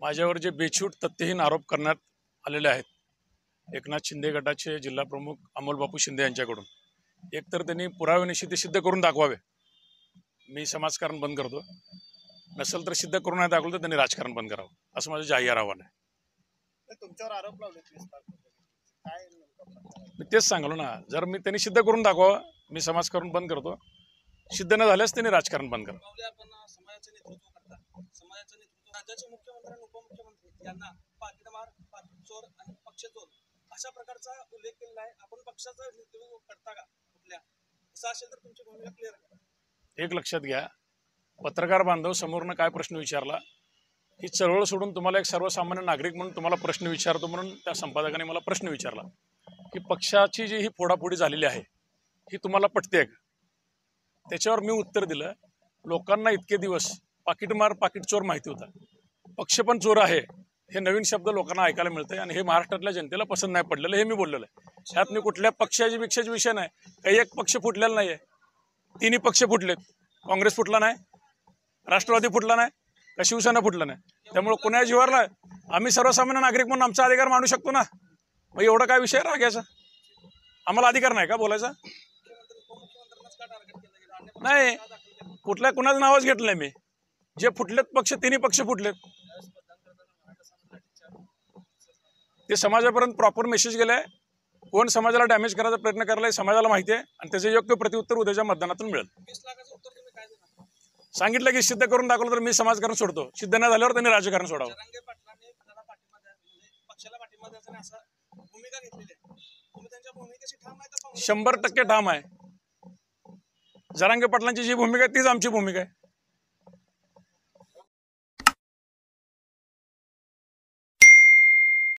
माझ्यावर जे बेछूट तथ्यहीन आरोप करण्यात आलेले आहेत एकनाथ शिंदे गटाचे जिल्हा प्रमुख अमोलबापू शिंदे यांच्याकडून, एकतर त्यांनी पुराव्यानिशी ते सिद्ध करून दाखवावे. मी समाजकारण बंद करतो, नसेल तर सिद्ध करून नाही दाखवलं तर त्यांनी राजकारण बंद करावं, असं माझं जाहीर आव्हान आहे. तुमच्यावर आरोप लावले काय मी तेच सांगलो ना, जर मी त्यांनी सिद्ध करून दाखवावं, मी समाजकारण बंद करतो. सिद्ध न झाल्यास त्यांनी राजकारण बंद करावं. आपण समाजाचं नेतृत्व करता, समाजाचं नेतृत्व राज्याचे मुख्यमंत्री आणि उपमुख्यमंत्री यांना पाकिटमार, चोर आणि पक्षचोर अशा प्रकारचा उल्लेख केलेला आहे. आपण पक्षाचं नेतृत्व करता का कुठल्या? असं असेल तर तुमची भूमिका क्लिअर करा. एक लक्षात घ्या, पत्रकार बांधव समोरनं काय प्रश्न विचारला, ही चळवळ सोडून तुम्हाला एक सर्वसामान्य नागरिक म्हणून तुम्हाला प्रश्न विचारतो म्हणून त्या संपादकाने मला प्रश्न विचारला की पक्षाची जी ही फोडाफोडी झालेली आहे ही तुम्हाला पटते का? त्याच्यावर मी उत्तर दिलं, लोकांना इतके दिवस पाकिटमार पाकिटचोर माहिती होता, पक्ष पण चोर आहे हे नवीन शब्द लोकांना ऐकायला मिळतंय आणि हे महाराष्ट्रातल्या जनतेला पसंत नाही पडलेलं, हे मी बोललेलं आहे. ह्यात मी कुठल्या पक्षाची भिक्षाचा विषय नाही, काही एक पक्ष फुटलेला नाही आहे, तिन्ही पक्ष फुटलेत. काँग्रेस फुटला नाही, राष्ट्रवादी फुटला नाही, का शिवसेना फुटला नाही. त्यामुळे कोणा जीवारला आम्ही सर्वसामान्य नागरिक म्हणून आमचा अधिकार मांडू शकतो ना. मग एवढा काय विषय रागायचा? आम्हाला अधिकार नाही का बोलायचा? नाही, कुठल्या कुणाचं नावच घेतलं नाही मी. जे फुटलेत पक्ष, तिन्ही पक्ष फुटलेत. ते समाजापर्यंत प्रॉपर मेसेज गेलाय. कोण समाजाला डॅमेज करायचा प्रयत्न करायला समाजाला माहिती आहे आणि त्याचे योग्य प्रत्युत्तर उद्याच्या मतदानातून मिळेल. सांगितलं की सिद्ध करून दाखवलं तर मी समाजकारण सोडतो, सिद्ध न झाल्यावर त्यांनी राजकारण सोडावं. 100% ठाम आहे. जरांगे पाटलांची जी भूमिका आहे तीच आमची भूमिका आहे.